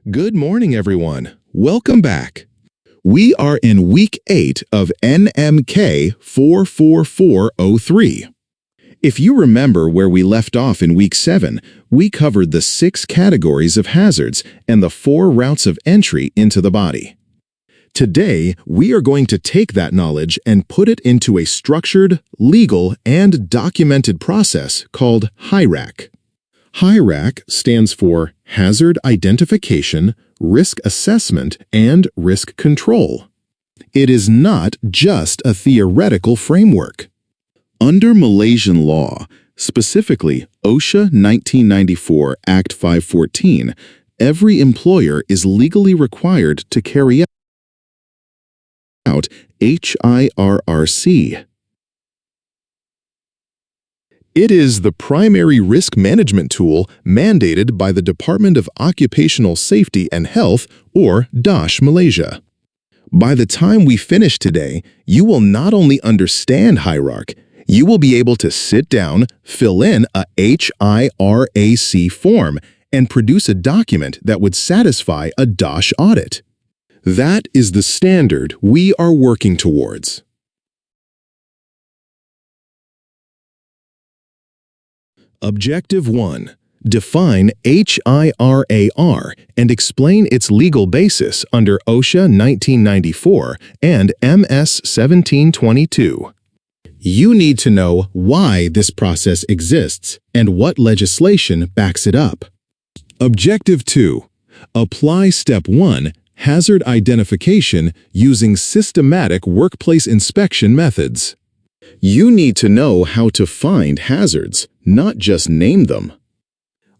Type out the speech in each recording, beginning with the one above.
Good morning, everyone. Welcome back. We are in Week 8 of NMK 44403. If you remember where we left off in Week 7, we covered the 6 categories of hazards and the 4 routes of entry into the body. Today, we are going to take that knowledge and put it into a structured, legal, and documented process called HIRARC. HIRARC stands for Hazard Identification, Risk Assessment, and Risk Control. It is not just a theoretical framework. Under Malaysian law, specifically OSHA 1994 Act 514, every employer is legally required to carry out HIRRC. It is the primary risk management tool mandated by the Department of Occupational Safety and Health, or DOSH Malaysia. By the time we finish today, you will not only understand HIRARC, you will be able to sit down, fill in a HIRAC form, and produce a document that would satisfy a DOSH audit. That is the standard we are working towards. Objective 1. Define HIRAR and explain its legal basis under OSHA 1994 and MS 1722. You need to know why this process exists and what legislation backs it up. Objective 2. Apply Step 1, Hazard Identification, using systematic workplace inspection methods. You need to know how to find hazards, not just name them.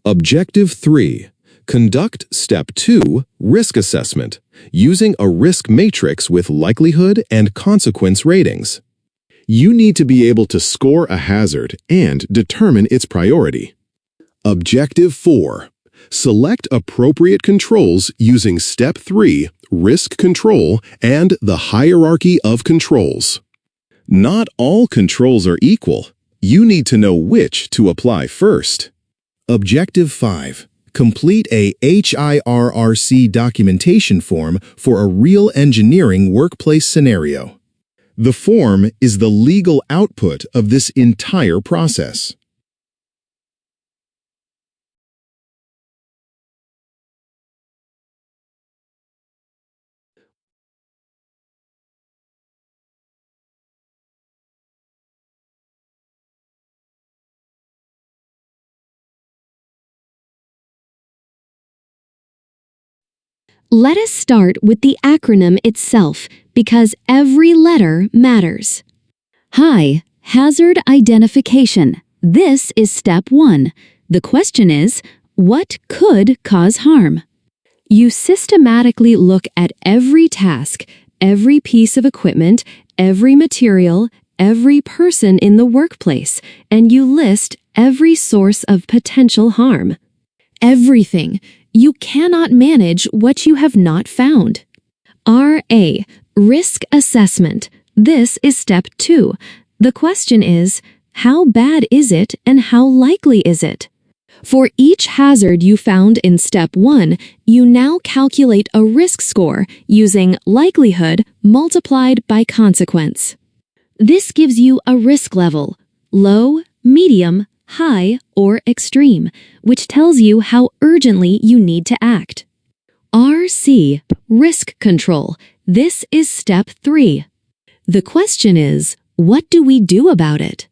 Objective 3. Conduct Step 2, Risk Assessment, using a risk matrix with likelihood and consequence ratings. You need to be able to score a hazard and determine its priority. Objective 4. Select appropriate controls using Step 3, Risk Control, and the hierarchy of controls. Not all controls are equal. You need to know which to apply first. Objective 5. Complete a HIRRC documentation form for a real engineering workplace scenario. The form is the legal output of this entire process. Let us start with the acronym itself, because every letter matters. Hi, Hazard Identification. This is Step 1. The question is, what could cause harm? You systematically look at every task, every piece of equipment, every material, every person in the workplace, and you list every source of potential harm. Everything. You cannot manage what you have not found. RA, Risk Assessment. This is Step 2. The question is, how bad is it and how likely is it? For each hazard you found in Step 1, you now calculate a risk score using likelihood multiplied by consequence. This gives you a risk level, low, medium, high, or extreme, which tells you how urgently you need to act. RC, Risk Control. This is Step 3. The question is, what do we do about it?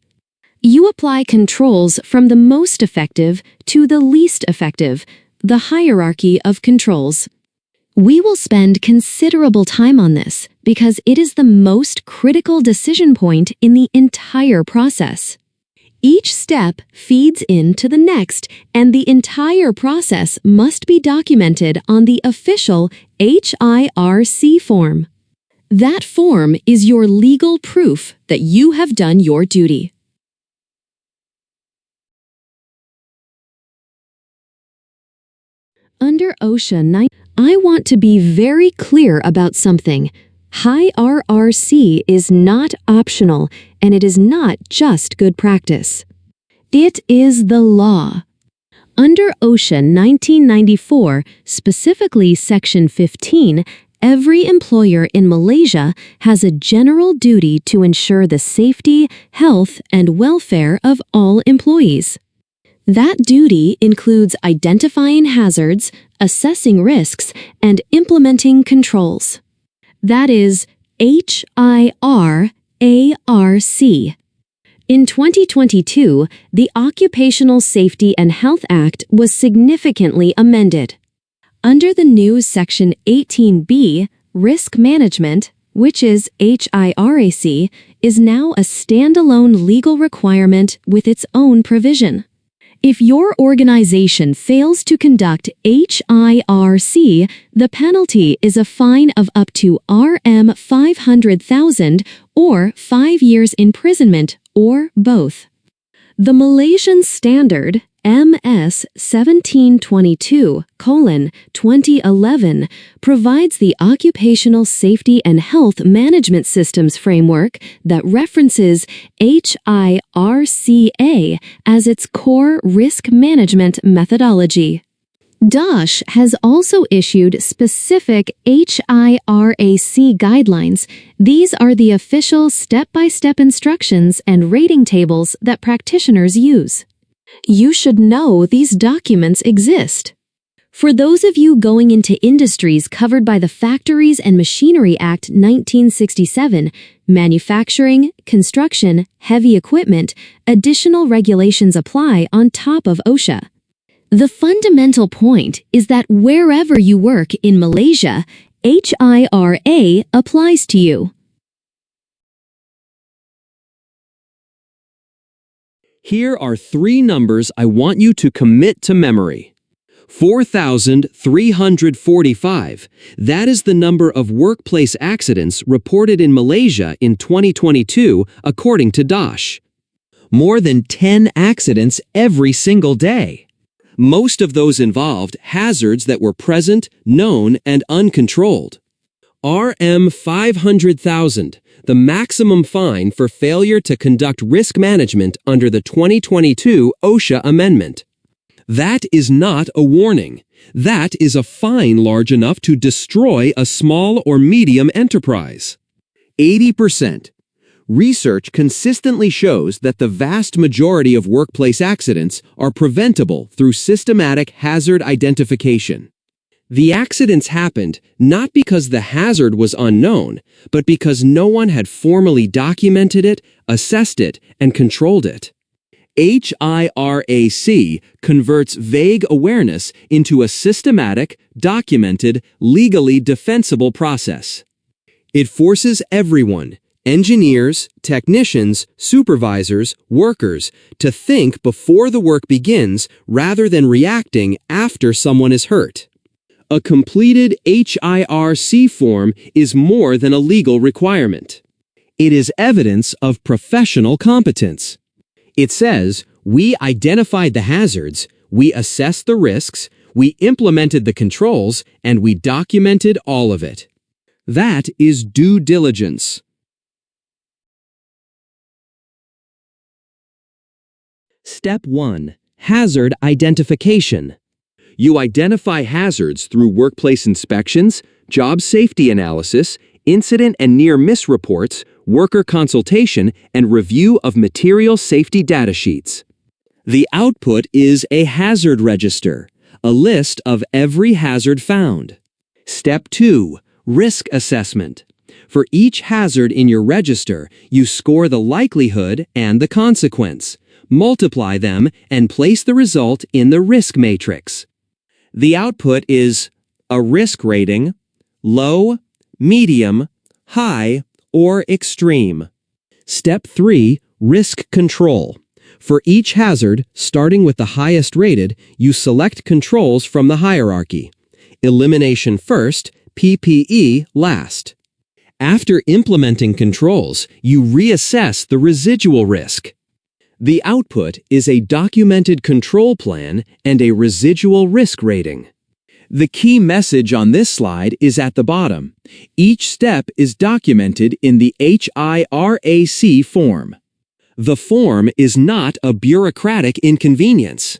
You apply controls from the most effective to the least effective, the hierarchy of controls. We will spend considerable time on this because it is the most critical decision point in the entire process. Each step feeds into the next, and the entire process must be documented on the official HIRC form. That form is your legal proof that you have done your duty. Under OSHA 9, I want to be very clear about something. HIRRC is not optional, and it is not just good practice. It is the law. Under OSHA 1994, specifically Section 15, every employer in Malaysia has a general duty to ensure the safety, health, and welfare of all employees. That duty includes identifying hazards, assessing risks, and implementing controls. That is HIRARC. In 2022, the Occupational Safety and Health Act was significantly amended. Under the new Section 18B, risk management, which is HIRAC, is now a standalone legal requirement with its own provision. If your organization fails to conduct HIRC, the penalty is a fine of up to Rm 500,000 or 5 years imprisonment or both. The Malaysian Standard MS 1722:2011 provides the Occupational Safety and Health Management Systems framework that references HIRCA as its core risk management methodology. DOSH has also issued specific HIRAC guidelines. These are the official step-by-step instructions and rating tables that practitioners use. You should know these documents exist. For those of you going into industries covered by the Factories and Machinery Act 1967, manufacturing, construction, heavy equipment, additional regulations apply on top of OSHA. The fundamental point is that wherever you work in Malaysia, HIRA applies to you. Here are 3 numbers I want you to commit to memory. 4,345. That is the number of workplace accidents reported in Malaysia in 2022, according to DOSH. More than 10 accidents every single day. Most of those involved hazards that were present, known, and uncontrolled. Rm 500,000, the maximum fine for failure to conduct risk management under the 2022 OSHA amendment. That is not a warning. That is a fine large enough to destroy a small or medium enterprise. 80%. Research consistently shows that the vast majority of workplace accidents are preventable through systematic hazard identification. The accidents happened not because the hazard was unknown, but because no one had formally documented it, assessed it, and controlled it. HIRAC converts vague awareness into a systematic, documented, legally defensible process. It forces everyone, engineers, technicians, supervisors, workers, to think before the work begins rather than reacting after someone is hurt. A completed HIRC form is more than a legal requirement. It is evidence of professional competence. It says, we identified the hazards, we assessed the risks, we implemented the controls, and we documented all of it. That is due diligence. Step 1. Hazard identification. You identify hazards through workplace inspections, job safety analysis, incident and near-miss reports, worker consultation, and review of material safety data sheets. The output is a hazard register, a list of every hazard found. Step 2. Risk assessment. For each hazard in your register, you score the likelihood and the consequence, multiply them, and place the result in the risk matrix. The output is a risk rating, low, medium, high, or extreme. Step 3. Risk control. For each hazard, starting with the highest rated, you select controls from the hierarchy. Elimination first, PPE last. After implementing controls, you reassess the residual risk. The output is a documented control plan and a residual risk rating. The key message on this slide is at the bottom. Each step is documented in the HIRAC form. The form is not a bureaucratic inconvenience.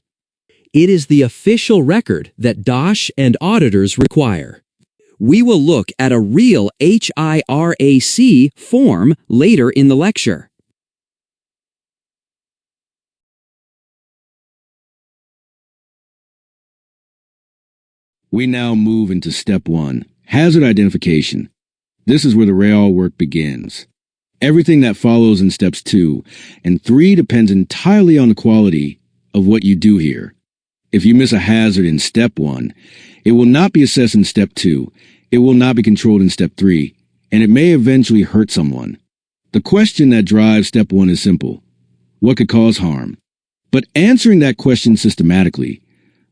It is the official record that DOSH and auditors require. We will look at a real HIRAC form later in the lecture. We now move into step 1, hazard identification. This is where the real work begins. Everything that follows in steps 2 and 3 depends entirely on the quality of what you do here. If you miss a hazard in step 1, it will not be assessed in step 2, it will not be controlled in step 3, and it may eventually hurt someone. The question that drives step 1 is simple. What could cause harm? But answering that question systematically,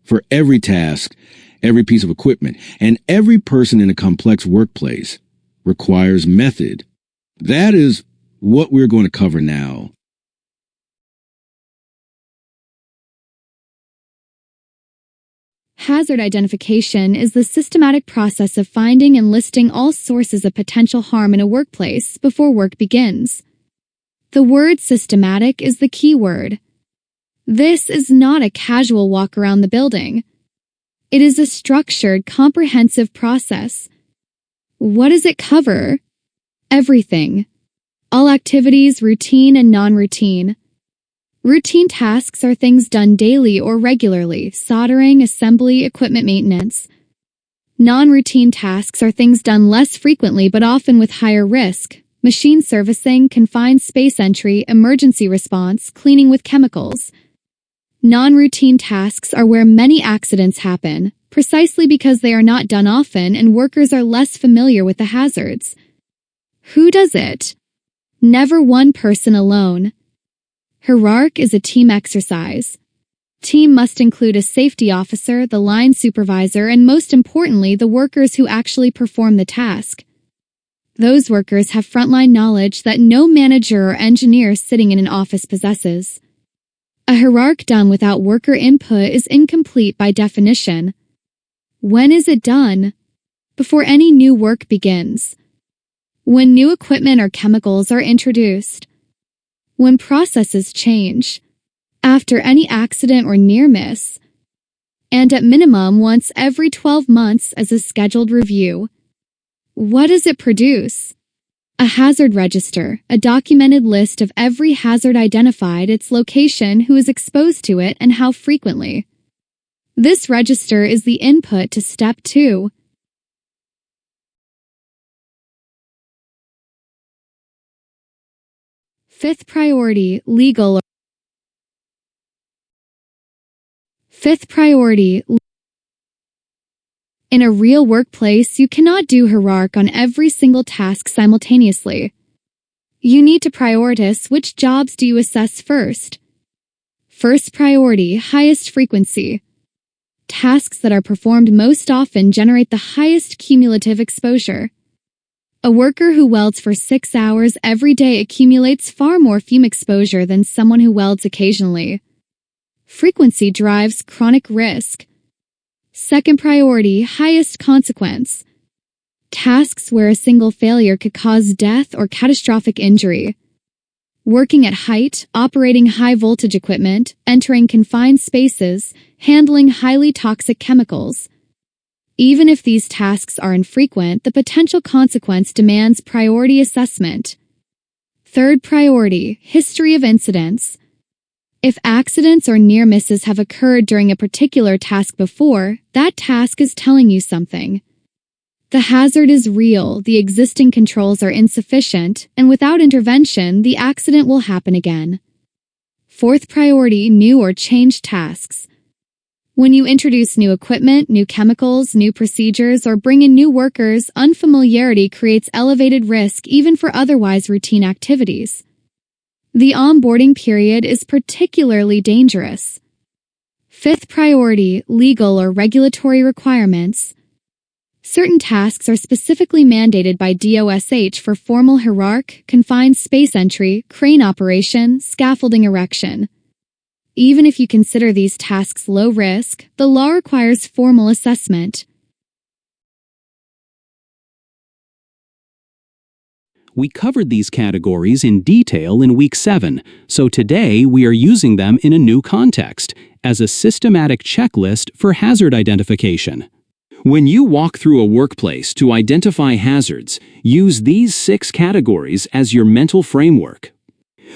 for every task, every piece of equipment, and every person in a complex workplace, requires method. That is what we're going to cover now. Hazard identification is the systematic process of finding and listing all sources of potential harm in a workplace before work begins. The word systematic is the key word. This is not a casual walk around the building. It is a structured, comprehensive process. What does it cover? Everything. All activities, routine and non-routine. Routine tasks are things done daily or regularly, soldering, assembly, equipment maintenance. Non-routine tasks are things done less frequently but often with higher risk. Machine servicing, confined space entry, emergency response, cleaning with chemicals. Non-routine tasks are where many accidents happen, precisely because they are not done often and workers are less familiar with the hazards. Who does it? Never one person alone. HIRARC is a team exercise. Team must include a safety officer, the line supervisor, and most importantly, the workers who actually perform the task. Those workers have frontline knowledge that no manager or engineer sitting in an office possesses. A HIRARC done without worker input is incomplete by definition. When is it done? Before any new work begins. When new equipment or chemicals are introduced. When processes change. After any accident or near miss. And at minimum once every 12 months as a scheduled review. What does it produce? A hazard register, a documented list of every hazard identified, its location, who is exposed to it, and how frequently. This register is the input to step 2. Fifth priority, legal. Fifth priority. In a real workplace, you cannot do HIRARC on every single task simultaneously. You need to prioritize which jobs do you assess first. First priority, highest frequency. Tasks that are performed most often generate the highest cumulative exposure. A worker who welds for 6 hours every day accumulates far more fume exposure than someone who welds occasionally. Frequency drives chronic risk. Second priority, highest consequence. Tasks where a single failure could cause death or catastrophic injury. Working at height, operating high-voltage equipment, entering confined spaces, handling highly toxic chemicals. Even if these tasks are infrequent, the potential consequence demands priority assessment. Third priority, history of incidents. If accidents or near misses have occurred during a particular task before, that task is telling you something. The hazard is real, the existing controls are insufficient, and without intervention, the accident will happen again. Fourth priority, new or changed tasks. When you introduce new equipment, new chemicals, new procedures, or bring in new workers, unfamiliarity creates elevated risk even for otherwise routine activities. The onboarding period is particularly dangerous. Fifth priority, legal or regulatory requirements. Certain tasks are specifically mandated by DOSH for formal HIRARC, confined space entry, crane operation, scaffolding erection. Even if you consider these tasks low risk, the law requires formal assessment. We covered these categories in detail in Week 7, so today we are using them in a new context, as a systematic checklist for hazard identification. When you walk through a workplace to identify hazards, use these 6 categories as your mental framework.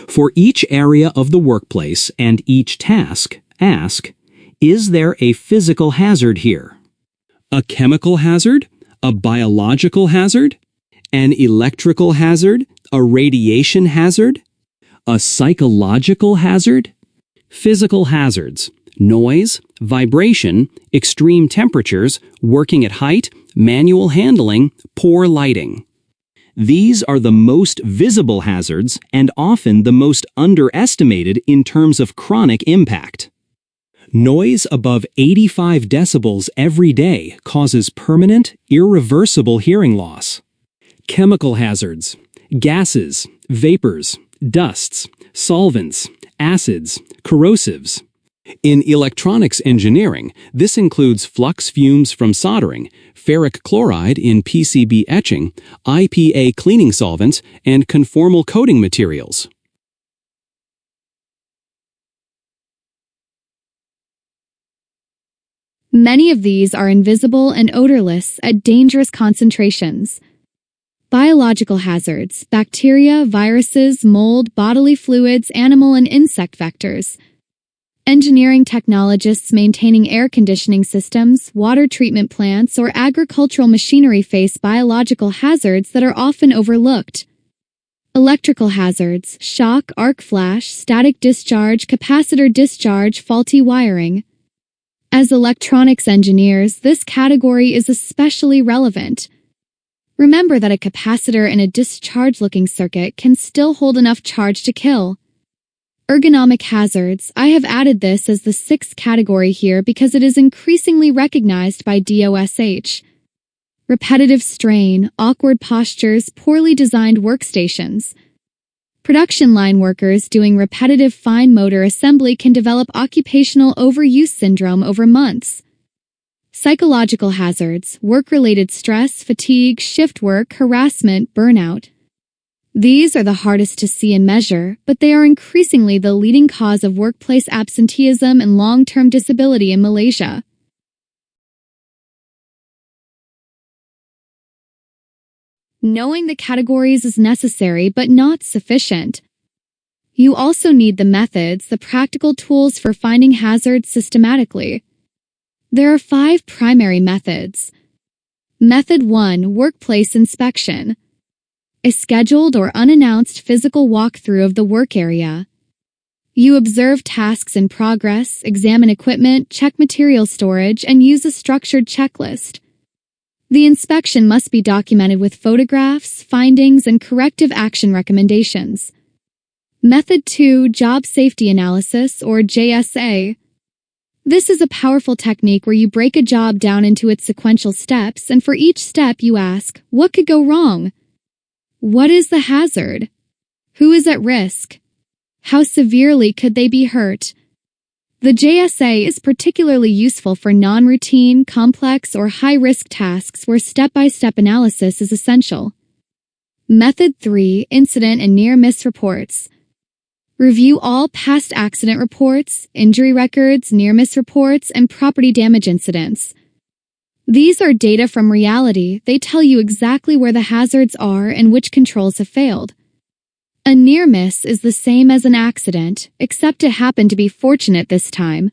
For each area of the workplace and each task, ask, is there a physical hazard here? A chemical hazard? A biological hazard? An electrical hazard? A radiation hazard? A psychological hazard? Physical hazards: noise, vibration, extreme temperatures, working at height, manual handling, poor lighting. These are the most visible hazards and often the most underestimated in terms of chronic impact. Noise above 85 decibels every day causes permanent, irreversible hearing loss. Chemical hazards: gases, vapors, dusts, solvents, acids, corrosives. In electronics engineering, this includes flux fumes from soldering, ferric chloride in PCB etching, IPA cleaning solvents, and conformal coating materials. Many of these are invisible and odorless at dangerous concentrations. Biological hazards: bacteria, viruses, mold, bodily fluids, animal and insect vectors. Engineering technologists maintaining air conditioning systems, water treatment plants, or agricultural machinery face biological hazards that are often overlooked. Electrical hazards: shock, arc flash, static discharge, capacitor discharge, faulty wiring. As electronics engineers, this category is especially relevant. Remember that a capacitor in a discharge-looking circuit can still hold enough charge to kill. Ergonomic hazards: I have added this as the 6th category here because it is increasingly recognized by DOSH. Repetitive strain, awkward postures, poorly designed workstations. Production line workers doing repetitive fine motor assembly can develop occupational overuse syndrome over months. Psychological hazards: work-related stress, fatigue, shift work, harassment, burnout. These are the hardest to see and measure, but they are increasingly the leading cause of workplace absenteeism and long-term disability in Malaysia. Knowing the categories is necessary but not sufficient. You also need the methods, the practical tools for finding hazards systematically. There are 5 primary methods. Method 1: workplace inspection. A scheduled or unannounced physical walkthrough of the work area. You observe tasks in progress, examine equipment, check material storage, and use a structured checklist. The inspection must be documented with photographs, findings, and corrective action recommendations. Method 2: job safety analysis, or JSA. This is a powerful technique where you break a job down into its sequential steps, and for each step you ask, what could go wrong? What is the hazard? Who is at risk? How severely could they be hurt? The JSA is particularly useful for non-routine, complex, or high-risk tasks where step-by-step analysis is essential. Method 3: incident and near-miss reports. Review all past accident reports, injury records, near-miss reports, and property damage incidents. These are data from reality. They tell you exactly where the hazards are and which controls have failed. A near miss is the same as an accident, except it happened to be fortunate this time.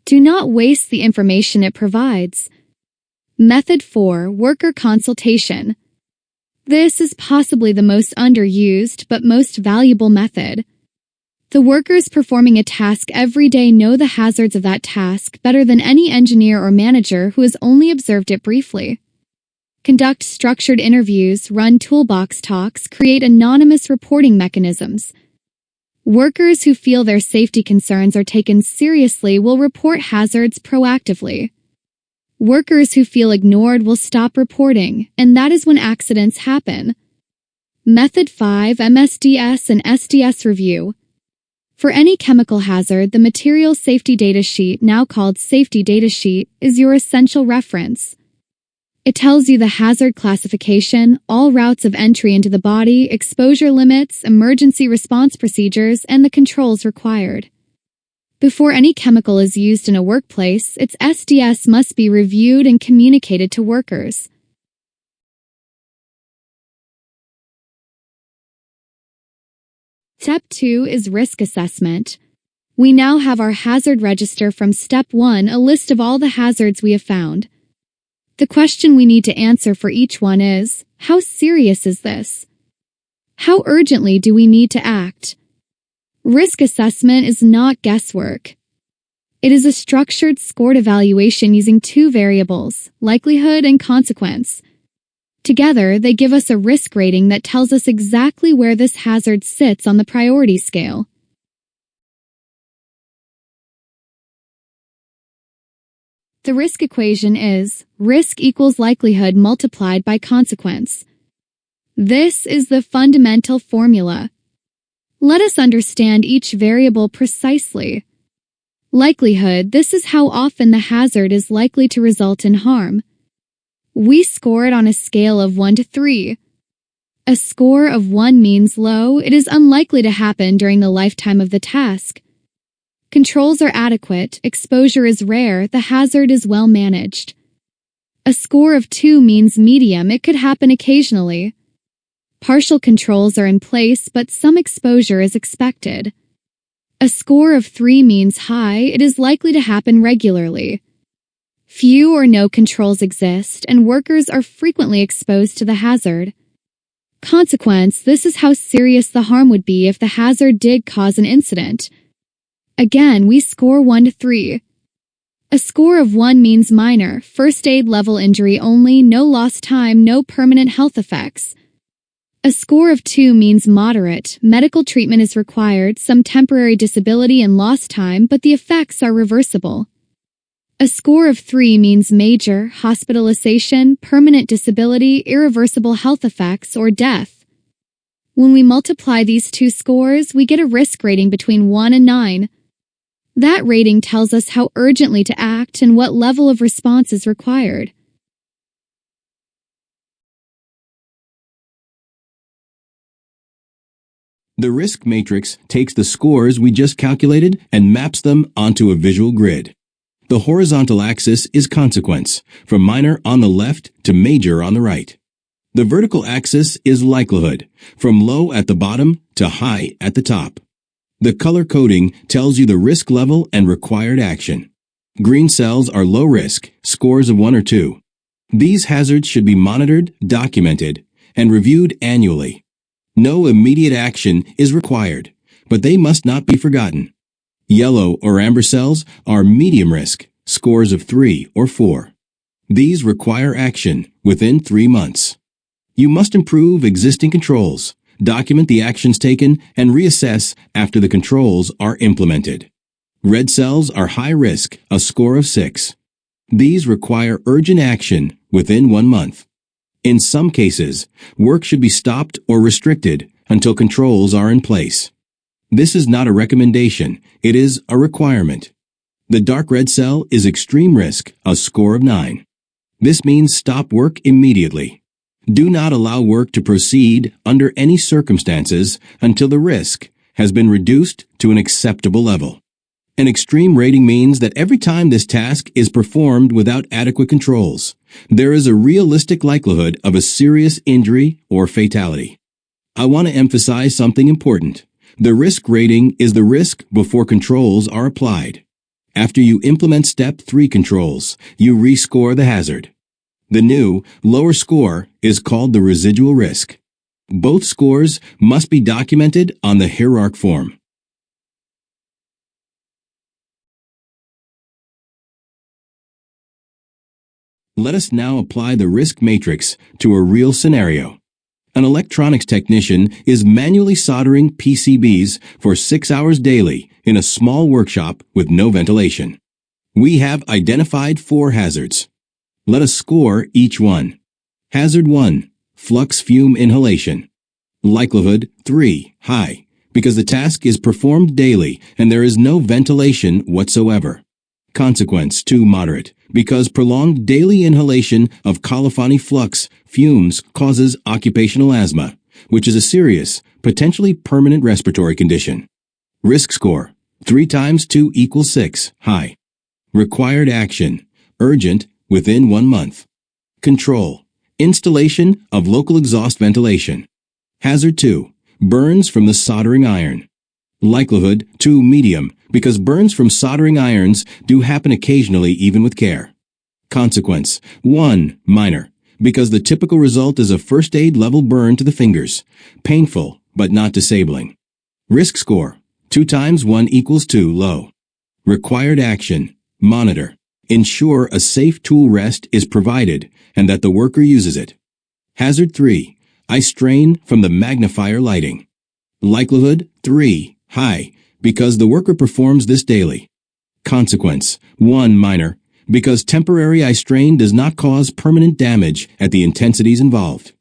Do not waste the information it provides. Method 4: worker consultation. This is possibly the most underused but most valuable method. The workers performing a task every day know the hazards of that task better than any engineer or manager who has only observed it briefly. Conduct structured interviews, run toolbox talks, create anonymous reporting mechanisms. Workers who feel their safety concerns are taken seriously will report hazards proactively. Workers who feel ignored will stop reporting, and that is when accidents happen. Method 5: MSDS and SDS review. For any chemical hazard, the Material Safety Data Sheet, now called Safety Data Sheet, is your essential reference. It tells you the hazard classification, all routes of entry into the body, exposure limits, emergency response procedures, and the controls required. Before any chemical is used in a workplace, its SDS must be reviewed and communicated to workers. Step 2 is risk assessment. We now have our hazard register from Step 1, a list of all the hazards we have found. The question we need to answer for each one is, how serious is this? How urgently do we need to act? Risk assessment is not guesswork. It is a structured, scored evaluation using two variables, likelihood and consequence. Together, they give us a risk rating that tells us exactly where this hazard sits on the priority scale. The risk equation is risk equals likelihood multiplied by consequence. This is the fundamental formula. Let us understand each variable precisely. Likelihood, this is how often the hazard is likely to result in harm. We score it on a scale of 1 to 3. A score of 1 means low, it is unlikely to happen during the lifetime of the task. Controls are adequate, exposure is rare, the hazard is well managed. A score of 2 means medium, it could happen occasionally. Partial controls are in place, but some exposure is expected. A score of 3 means high, it is likely to happen regularly. Few or no controls exist, and workers are frequently exposed to the hazard. Consequence, this is how serious the harm would be if the hazard did cause an incident. Again, we score 1 to 3. A score of 1 means minor, first aid level injury only, no lost time, no permanent health effects. A score of 2 means moderate, medical treatment is required, some temporary disability and lost time, but the effects are reversible. A score of 3 means major, hospitalization, permanent disability, irreversible health effects, or death. When we multiply these two scores, we get a risk rating between 1 and 9. That rating tells us how urgently to act and what level of response is required. The risk matrix takes the scores we just calculated and maps them onto a visual grid. The horizontal axis is consequence, from minor on the left to major on the right. The vertical axis is likelihood, from low at the bottom to high at the top. The color coding tells you the risk level and required action. Green cells are low risk, scores of 1 or 2. These hazards should be monitored, documented, and reviewed annually. No immediate action is required, but they must not be forgotten. Yellow or amber cells are medium risk, scores of 3 or 4. These require action within 3 months. You must improve existing controls, document the actions taken, and reassess after the controls are implemented. Red cells are high risk, a score of 6. These require urgent action within 1 month. In some cases, work should be stopped or restricted until controls are in place. This is not a recommendation, it is a requirement. The dark red cell is extreme risk, a score of 9. This means stop work immediately. Do not allow work to proceed under any circumstances until the risk has been reduced to an acceptable level. An extreme rating means that every time this task is performed without adequate controls, there is a realistic likelihood of a serious injury or fatality. I want to emphasize something important. The risk rating is the risk before controls are applied. After you implement Step 3 controls, you rescore the hazard. The new, lower score is called the residual risk. Both scores must be documented on the HIRARC form. Let us now apply the risk matrix to a real scenario. An electronics technician is manually soldering PCBs for 6 hours daily in a small workshop with no ventilation. We have identified 4 hazards. Let us score each one. Hazard 1, flux fume inhalation. Likelihood 3, high, because the task is performed daily and there is no ventilation whatsoever. Consequence 2 moderate, because prolonged daily inhalation of colophony flux fumes causes occupational asthma, which is a serious, potentially permanent respiratory condition. Risk score 3 times 2 equals 6, high. Required action, urgent, within 1 month. Control, installation of local exhaust ventilation. Hazard 2, burns from the soldering iron. Likelihood 2 medium, because burns from soldering irons do happen occasionally even with care. Consequence 1 minor, because the typical result is a first aid level burn to the fingers, painful but not disabling. Risk score 2 times 1 equals 2, low. Required action, monitor, ensure a safe tool rest is provided and that the worker uses it. Hazard 3, eye strain from the magnifier lighting. Likelihood 3, high, because the worker performs this daily. Consequence 1 minor, because temporary eye strain does not cause permanent damage at the intensities involved.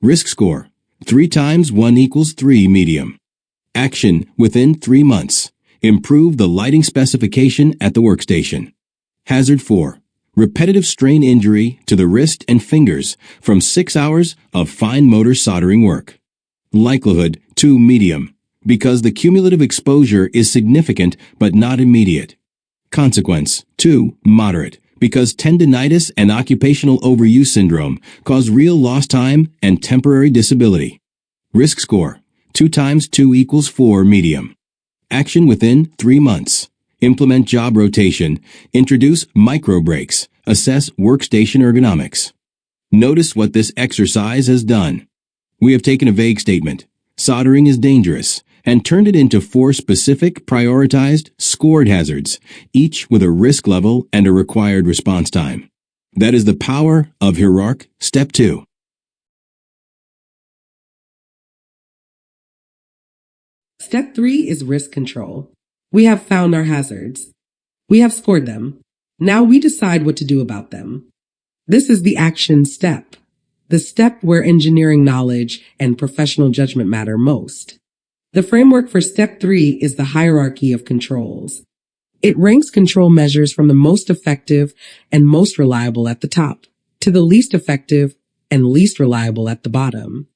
Risk score 3 times 1 equals 3, medium. Action within 3 months. Improve the lighting specification at the workstation. Hazard 4, repetitive strain injury to the wrist and fingers from 6 hours of fine motor soldering work. Likelihood 2 medium, because the cumulative exposure is significant but not immediate. Consequence 2 moderate, because tendinitis and occupational overuse syndrome cause real lost time and temporary disability. Risk score 2 times 2 equals 4, medium. Action within 3 months. Implement job rotation, introduce micro breaks, assess workstation ergonomics. Notice what this exercise has done. We have taken a vague statement, soldering is dangerous, and turned it into 4 specific, prioritized, scored hazards, each with a risk level and a required response time. That is the power of HIRARC Step 2. Step 3 is risk control. We have found our hazards. We have scored them. Now we decide what to do about them. This is the action step, the step where engineering knowledge and professional judgment matter most. The framework for Step 3 is the hierarchy of controls. It ranks control measures from the most effective and most reliable at the top to the least effective and least reliable at the bottom.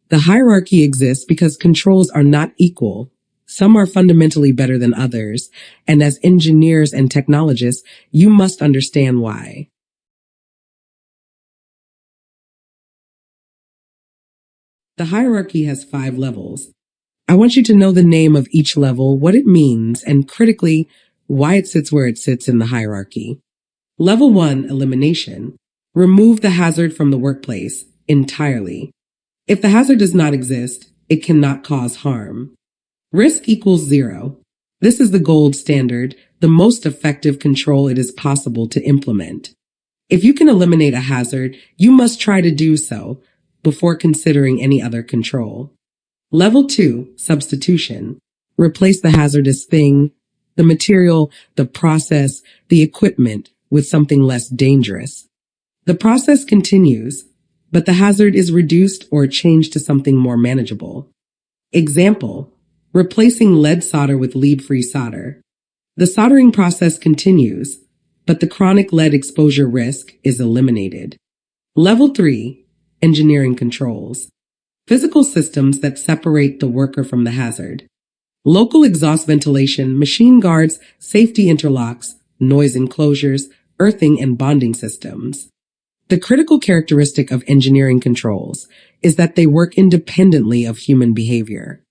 The hierarchy exists because controls are not equal. Some are fundamentally better than others, and as engineers and technologists, you must understand why. The hierarchy has 5 levels. I want you to know the name of each level, what it means, and critically, why it sits where it sits in the hierarchy. Level 1, elimination. Remove the hazard from the workplace entirely. If the hazard does not exist, it cannot cause harm. Risk equals 0. This is the gold standard, the most effective control it is possible to implement. If you can eliminate a hazard, you must try to do so before considering any other control. Level 2, substitution. Replace the hazardous thing, the material, the process, the equipment with something less dangerous. The process continues, but the hazard is reduced or changed to something more manageable. Example, replacing lead solder with lead-free solder. The soldering process continues, but the chronic lead exposure risk is eliminated. Level 3, engineering controls. Physical systems that separate the worker from the hazard. Local exhaust ventilation, machine guards, safety interlocks, noise enclosures, earthing and bonding systems. The critical characteristic of engineering controls is that they work independently of human behavior.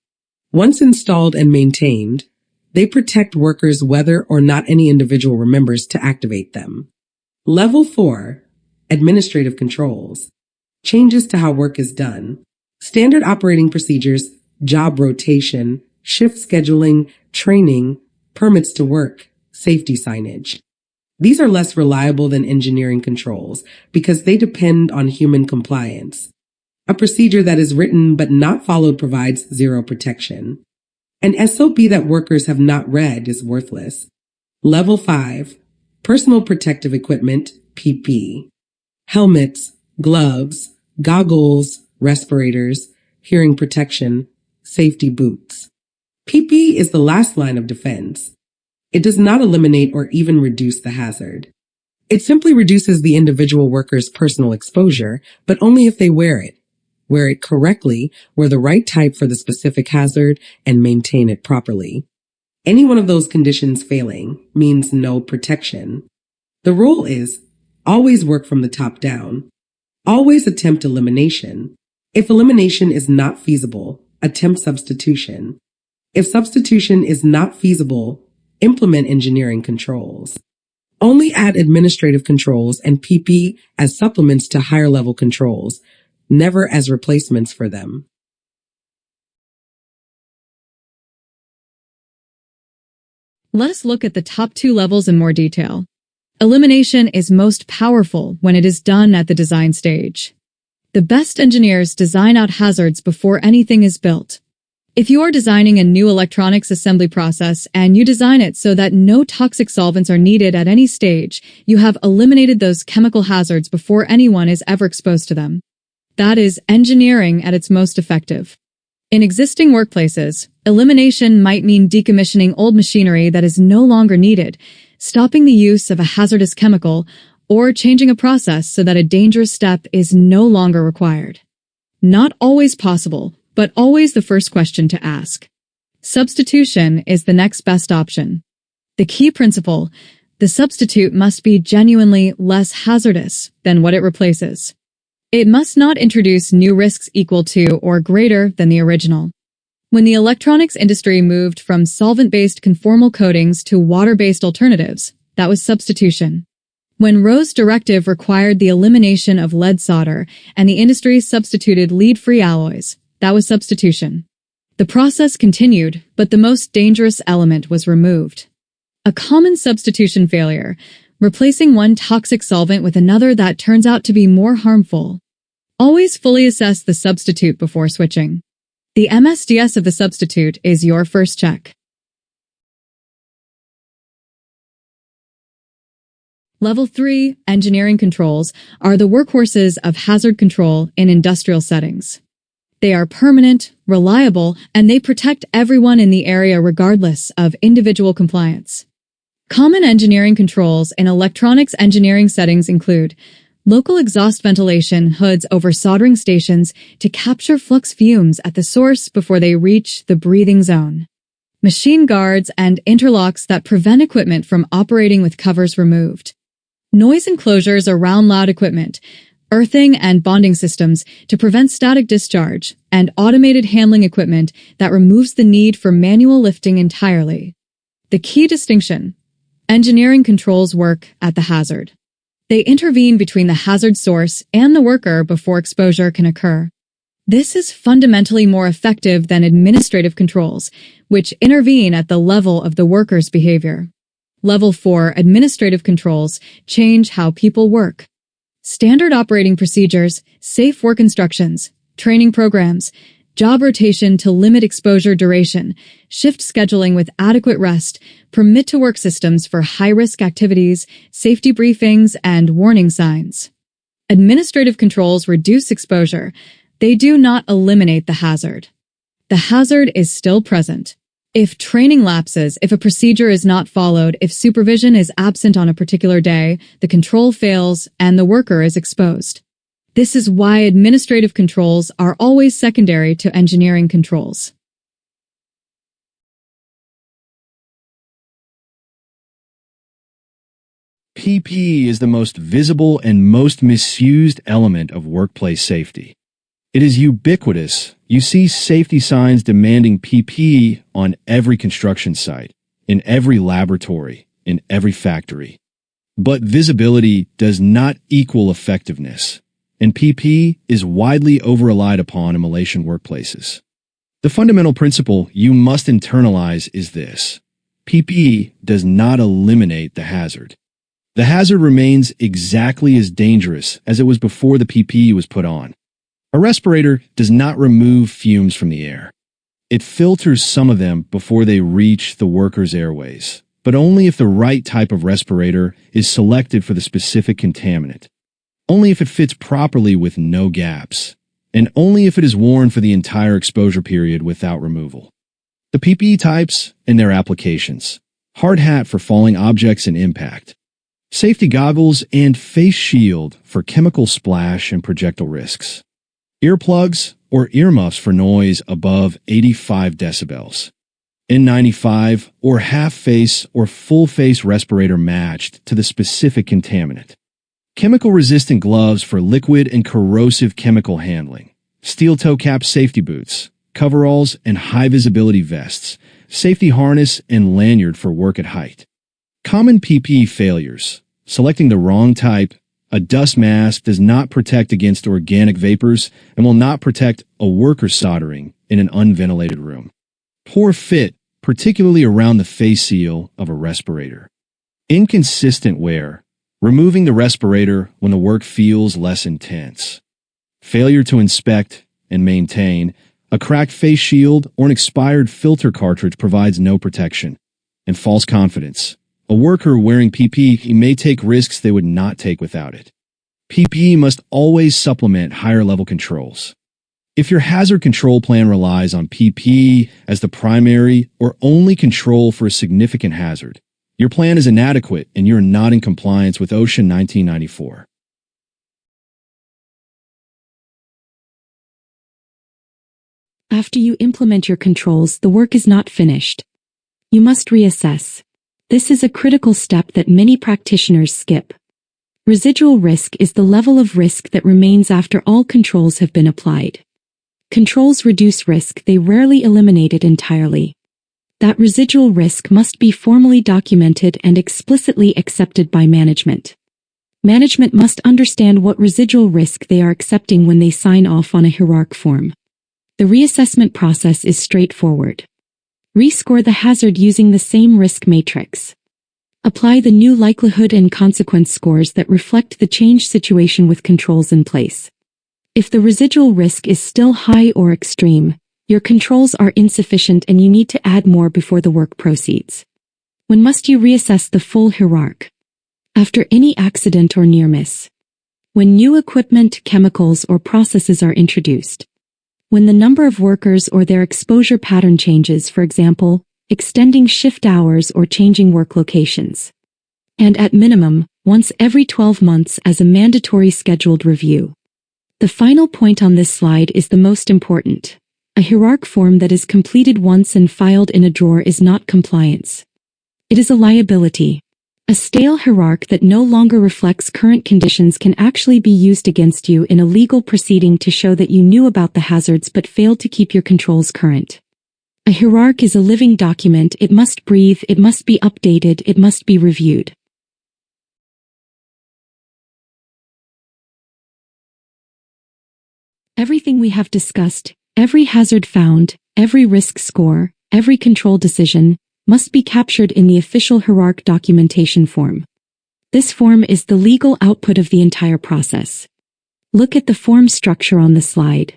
Once installed and maintained, they protect workers whether or not any individual remembers to activate them. Level 4, administrative controls. Changes to how work is done. Standard operating procedures, job rotation, shift scheduling, training, permits to work, safety signage. These are less reliable than engineering controls because they depend on human compliance. A procedure that is written but not followed provides zero protection. An SOP that workers have not read is worthless. Level 5, personal protective equipment, PP. Helmets, gloves, goggles, respirators, hearing protection, safety boots. PP is the last line of defense. It does not eliminate or even reduce the hazard. It simply reduces the individual worker's personal exposure, but only if they wear it. Wear it correctly, wear the right type for the specific hazard, and maintain it properly. Any one of those conditions failing means no protection. The rule is always work from the top down. Always attempt elimination. If elimination is not feasible, attempt substitution. If substitution is not feasible, implement engineering controls. Only add administrative controls and PP as supplements to higher level controls, never as replacements for them. Let us look at the top two levels in more detail. Elimination is most powerful when it is done at the design stage. The best engineers design out hazards before anything is built. If you are designing a new electronics assembly process and you design it so that no toxic solvents are needed at any stage, you have eliminated those chemical hazards before anyone is ever exposed to them. That is engineering at its most effective. In existing workplaces, elimination might mean decommissioning old machinery that is no longer needed, stopping the use of a hazardous chemical, or changing a process so that a dangerous step is no longer required. Not always possible, but always the first question to ask. Substitution is the next best option. The key principle: the substitute must be genuinely less hazardous than what it replaces. It must not introduce new risks equal to or greater than the original. When the electronics industry moved from solvent-based conformal coatings to water-based alternatives, that was substitution. When Rowe's directive required the elimination of lead solder and the industry substituted lead-free alloys, that was substitution. The process continued, but the most dangerous element was removed. A common substitution failure: replacing one toxic solvent with another that turns out to be more harmful. Always fully assess the substitute before switching. The MSDS of the substitute is your first check. Level 3 engineering controls are the workhorses of hazard control in industrial settings. They are permanent, reliable, and they protect everyone in the area regardless of individual compliance. Common engineering controls in electronics engineering settings include local exhaust ventilation hoods over soldering stations to capture flux fumes at the source before they reach the breathing zone, machine guards and interlocks that prevent equipment from operating with covers removed, noise enclosures around loud equipment, earthing and bonding systems to prevent static discharge, and automated handling equipment that removes the need for manual lifting entirely. The key distinction: engineering controls work at the hazard. They intervene between the hazard source and the worker before exposure can occur. This is fundamentally more effective than administrative controls, which intervene at the level of the worker's behavior. Level 4 administrative controls change how people work. Standard operating procedures, safe work instructions, training programs, job rotation to limit exposure duration, shift scheduling with adequate rest, permit-to-work systems for high-risk activities, safety briefings, and warning signs. Administrative controls reduce exposure. They do not eliminate the hazard. The hazard is still present. If training lapses, if a procedure is not followed, if supervision is absent on a particular day, the control fails and the worker is exposed. This is why administrative controls are always secondary to engineering controls. PPE is the most visible and most misused element of workplace safety. It is ubiquitous. You see safety signs demanding PPE on every construction site, in every laboratory, in every factory. But visibility does not equal effectiveness, and PPE is widely over-relied upon in Malaysian workplaces. The fundamental principle you must internalize is this: PPE does not eliminate the hazard. The hazard remains exactly as dangerous as it was before the PPE was put on. A respirator does not remove fumes from the air. It filters some of them before they reach the worker's airways, but only if the right type of respirator is selected for the specific contaminant, only if it fits properly with no gaps, and only if it is worn for the entire exposure period without removal. The PPE types and their applications. hard hat for falling objects and impact, safety goggles and face shield for chemical splash and projectile risks, earplugs or earmuffs for noise above 85 decibels, N95 or half-face or full-face respirator matched to the specific contaminant, chemical-resistant gloves for liquid and corrosive chemical handling, steel toe cap safety boots, coveralls and high-visibility vests, safety harness and lanyard for work at height. Common PPE failures. Selecting the wrong type. A dust mask does not protect against organic vapors and will not protect a worker soldering in an unventilated room. Poor fit, particularly around the face seal of a respirator. Inconsistent wear. Removing the respirator when the work feels less intense. Failure to inspect and maintain. A cracked face shield or an expired filter cartridge provides no protection. And false confidence. A worker wearing PPE may take risks they would not take without it. PPE must always supplement higher-level controls. If your hazard control plan relies on PPE as the primary or only control for a significant hazard, your plan is inadequate and you're not in compliance with OSHA 1994. After you implement your controls, the work is not finished. You must reassess. This is a critical step that many practitioners skip. Residual risk is the level of risk that remains after all controls have been applied. Controls reduce risk, they rarely eliminate it entirely. That residual risk must be formally documented and explicitly accepted by management. Management must understand what residual risk they are accepting when they sign off on a HIRARC form. The reassessment process is straightforward. Rescore the hazard using the same risk matrix. Apply the new likelihood and consequence scores that reflect the changed situation with controls in place. If the residual risk is still high or extreme, your controls are insufficient and you need to add more before the work proceeds. When must you reassess the full HIRARC? After any accident or near miss. When new equipment, chemicals, or processes are introduced. When the number of workers or their exposure pattern changes, for example, extending shift hours or changing work locations. And at minimum, once every 12 months as a mandatory scheduled review. The final point on this slide is the most important. A HIRARC form that is completed once and filed in a drawer is not compliance. It is a liability. A stale HIRARC that no longer reflects current conditions can actually be used against you in a legal proceeding to show that you knew about the hazards but failed to keep your controls current. A HIRARC is a living document. It must breathe, it must be updated, it must be reviewed. Everything we have discussed, every hazard found, every risk score, every control decision, must be captured in the official HIRARC documentation form. This form is the legal output of the entire process. Look at the form structure on the slide.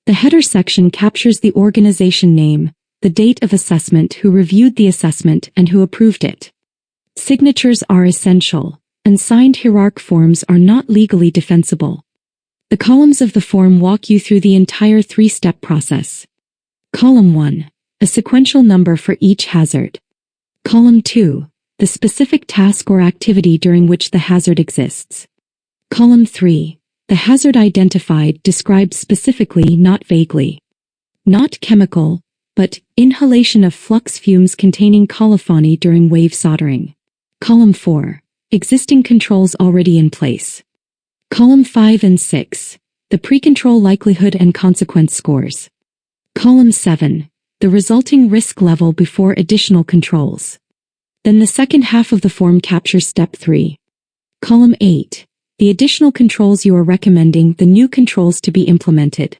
The header section captures the organization name, the date of assessment, who reviewed the assessment, and who approved it. Signatures are essential, and signed HIRARC forms are not legally defensible. The columns of the form walk you through the entire three-step process. Column 1. A sequential number for each hazard. Column 2. The specific task or activity during which the hazard exists. Column 3. The hazard identified, described specifically, not vaguely. Not chemical, but inhalation of flux fumes containing colophony during wave soldering. Column 4. Existing controls already in place. Column 5 and 6. The pre-control likelihood and consequence scores. Column 7. The resulting risk level before additional controls. Then the second half of the form captures step 3. Column 8. The additional controls you are recommending, the new controls to be implemented.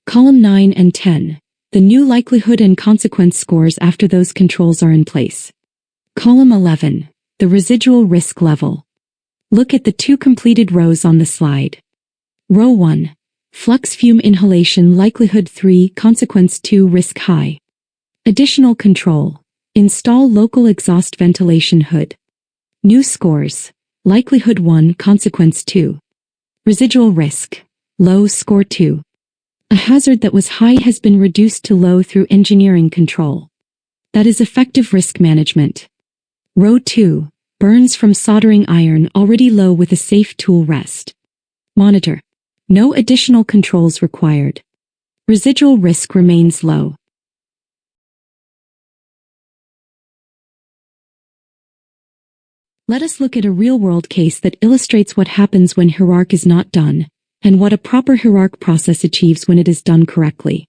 Column 9 and 10. The new likelihood and consequence scores after those controls are in place. Column 11. The residual risk level. Look at the two completed rows on the slide. Row 1. Flux fume inhalation likelihood 3, consequence 2, risk high. Additional control. Install local exhaust ventilation hood. New scores. Likelihood 1, consequence 2. Residual risk. Low, score 2. A hazard that was high has been reduced to low through engineering control. That is effective risk management. Row 2. Burns from soldering iron already low with a safe tool rest. Monitor. No additional controls required. Residual risk remains low. Let us look at a real-world case that illustrates what happens when HIRARC is not done, and what a proper HIRARC process achieves when it is done correctly.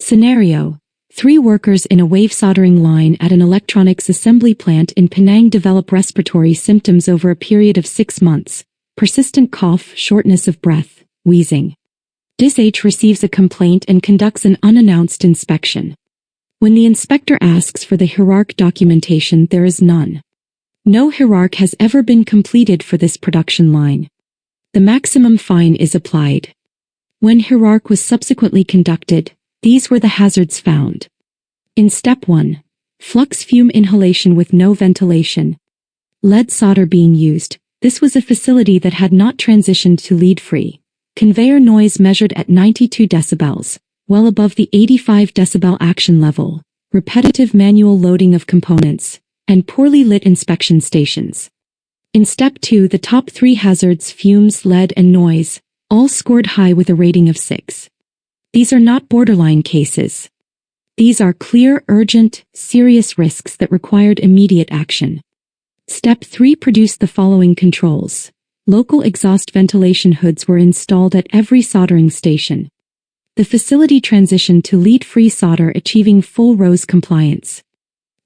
Scenario: 3 workers in a wave soldering line at an electronics assembly plant in Penang develop respiratory symptoms over a period of 6 months: persistent cough, shortness of breath, wheezing. DISH receives a complaint and conducts an unannounced inspection. When the inspector asks for the HIRARC documentation, there is none. No HIRARC has ever been completed for this production line. The maximum fine is applied. When HIRARC was subsequently conducted, these were the hazards found. In Step 1, flux fume inhalation with no ventilation. Lead solder being used. This was a facility that had not transitioned to lead-free. Conveyor noise measured at 92 decibels, well above the 85 decibel action level. Repetitive manual loading of components, and poorly lit inspection stations. In Step 2, the top 3 hazards, fumes, lead, and noise, all scored high with a rating of 6. These are not borderline cases. These are clear, urgent, serious risks that required immediate action. Step 3 produced the following controls. Local exhaust ventilation hoods were installed at every soldering station. The facility transitioned to lead-free solder, achieving full RoHS compliance.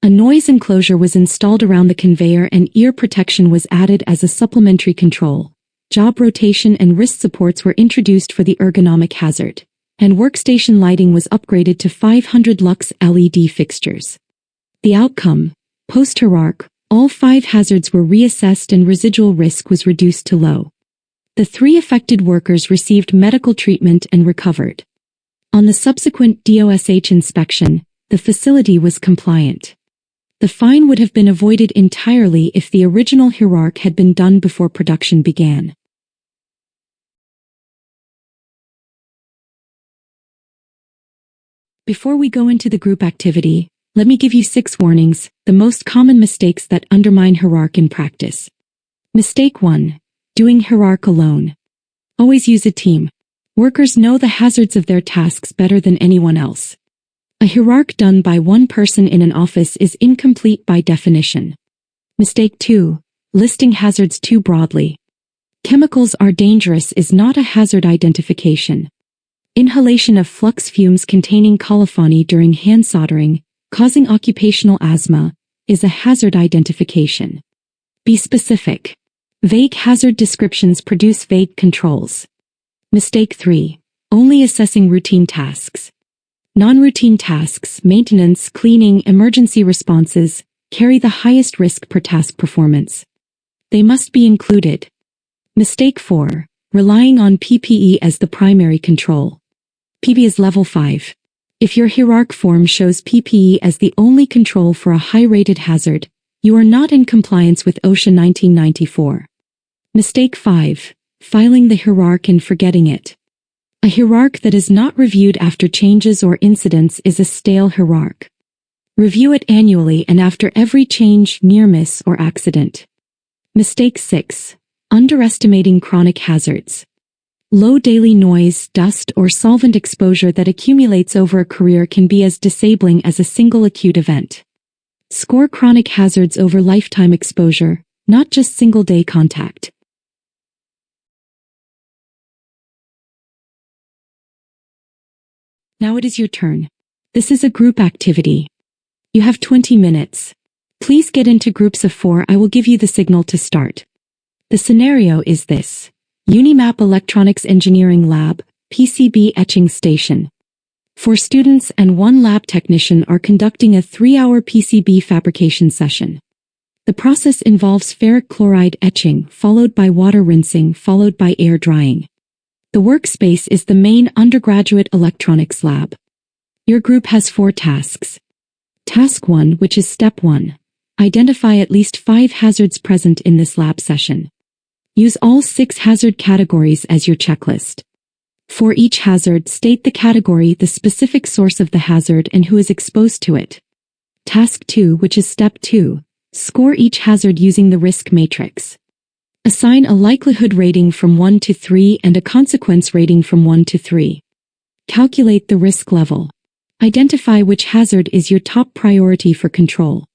A noise enclosure was installed around the conveyor and ear protection was added as a supplementary control. Job rotation and wrist supports were introduced for the ergonomic hazard. And workstation lighting was upgraded to 500 lux LED fixtures. The outcome: post-HIRARC, all 5 hazards were reassessed and residual risk was reduced to low. The 3 affected workers received medical treatment and recovered. On the subsequent DOSH inspection, the facility was compliant. The fine would have been avoided entirely if the original HIRARC had been done before production began. Before we go into the group activity, let me give you 6 warnings, the most common mistakes that undermine HIRARC in practice. Mistake 1. Doing HIRARC alone. Always use a team. Workers know the hazards of their tasks better than anyone else. A HIRARC done by one person in an office is incomplete by definition. Mistake 2. Listing hazards too broadly. Chemicals are dangerous is not a hazard identification. Inhalation of flux fumes containing colophony during hand soldering, causing occupational asthma, is a hazard identification. Be specific. Vague hazard descriptions produce vague controls. Mistake 3. Only assessing routine tasks. Non-routine tasks, maintenance, cleaning, emergency responses, carry the highest risk per task performance. They must be included. Mistake 4. Relying on PPE as the primary control. PPE is level 5. If your HIRARC form shows PPE as the only control for a high-rated hazard, you are not in compliance with OSHA 1994. Mistake 5. Filing the HIRARC and forgetting it. A HIRARC that is not reviewed after changes or incidents is a stale HIRARC. Review it annually and after every change, near miss, or accident. Mistake 6. Underestimating chronic hazards. Low daily noise, dust, or solvent exposure that accumulates over a career can be as disabling as a single acute event. Score chronic hazards over lifetime exposure, not just single-day contact. Now it is your turn. This is a group activity. You have 20 minutes. Please get into groups of 4. I will give you the signal to start. The scenario is this. Unimap Electronics Engineering Lab, PCB etching station. 4 students and 1 lab technician are conducting a 3-hour PCB fabrication session. The process involves ferric chloride etching, followed by water rinsing, followed by air drying. The workspace is the main undergraduate electronics lab. Your group has 4 tasks. Task 1, which is Step 1. Identify at least 5 hazards present in this lab session. Use all 6 hazard categories as your checklist. For each hazard, state the category, the specific source of the hazard, and who is exposed to it. Task 2, which is Step 2. Score each hazard using the risk matrix. Assign a likelihood rating from 1 to 3 and a consequence rating from 1 to 3. Calculate the risk level. Identify which hazard is your top priority for control.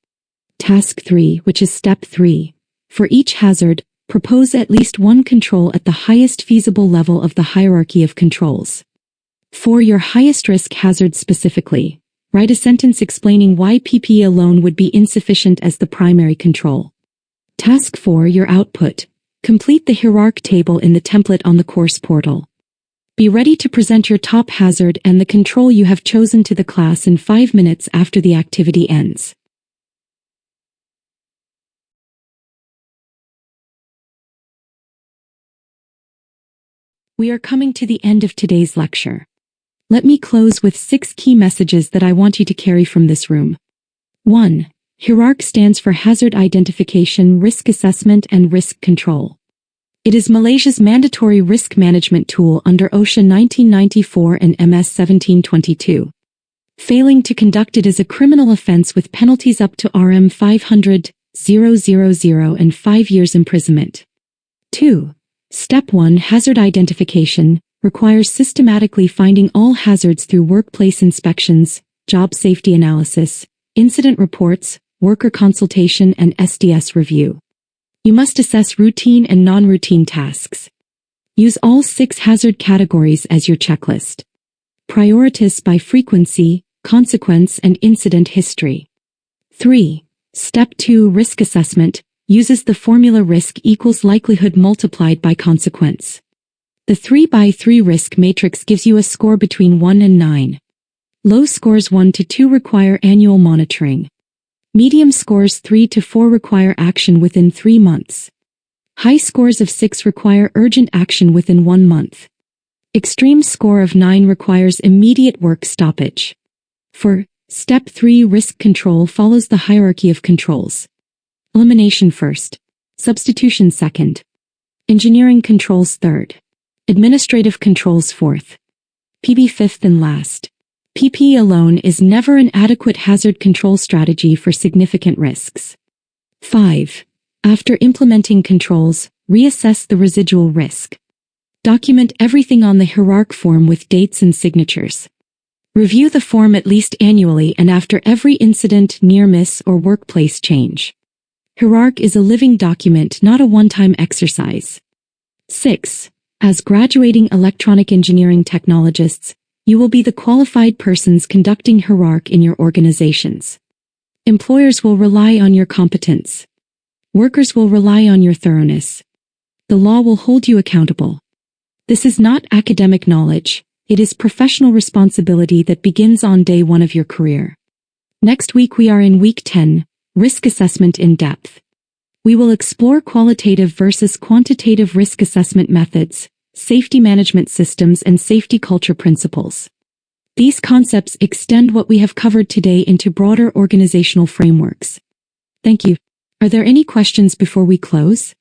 Task 3, which is step 3. For each hazard, propose at least one control at the highest feasible level of the hierarchy of controls. For your highest risk hazard specifically, write a sentence explaining why PPE alone would be insufficient as the primary control. Task 4, your output. Complete the HIRARC table in the template on the course portal. Be ready to present your top hazard and the control you have chosen to the class in 5 minutes after the activity ends. We are coming to the end of today's lecture. Let me close with 6 key messages that I want you to carry from this room. 1. HIRARC stands for Hazard Identification, Risk Assessment and Risk Control. It is Malaysia's mandatory risk management tool under OSHA 1994 and MS 1722. Failing to conduct it is a criminal offense with penalties up to Rm 500,000 and 5 years imprisonment. 2. Step 1, Hazard Identification, requires systematically finding all hazards through workplace inspections, job safety analysis, incident reports, worker consultation and SDS review. You must assess routine and non-routine tasks. Use all 6 hazard categories as your checklist. Prioritize by frequency, consequence and incident history. 3. Step 2, Risk Assessment, uses the formula risk equals likelihood multiplied by consequence. The 3x3 risk matrix gives you a score between 1 and 9. Low scores 1 to 2 require annual monitoring. Medium scores 3 to 4 require action within 3 months. High scores of 6 require urgent action within 1 month. Extreme score of 9 requires immediate work stoppage. For Step 3, Risk Control follows the hierarchy of controls. Elimination first. Substitution second. Engineering controls third. Administrative controls fourth. PB fifth and last. PPE alone is never an adequate hazard control strategy for significant risks. 5. After implementing controls, reassess the residual risk. Document everything on the HIRARC form with dates and signatures. Review the form at least annually and after every incident, near miss, or workplace change. HIRARC is a living document, not a one-time exercise. 6. As graduating electronic engineering technologists, you will be the qualified persons conducting HIRARC in your organizations. Employers will rely on your competence. Workers will rely on your thoroughness. The law will hold you accountable. This is not academic knowledge, it is professional responsibility that begins on day 1 of your career. Next week we are in week 10, Risk Assessment in Depth. We will explore qualitative versus quantitative risk assessment methods, safety management systems and safety culture principles. These concepts extend what we have covered today into broader organizational frameworks. Thank you. Are there any questions before we close?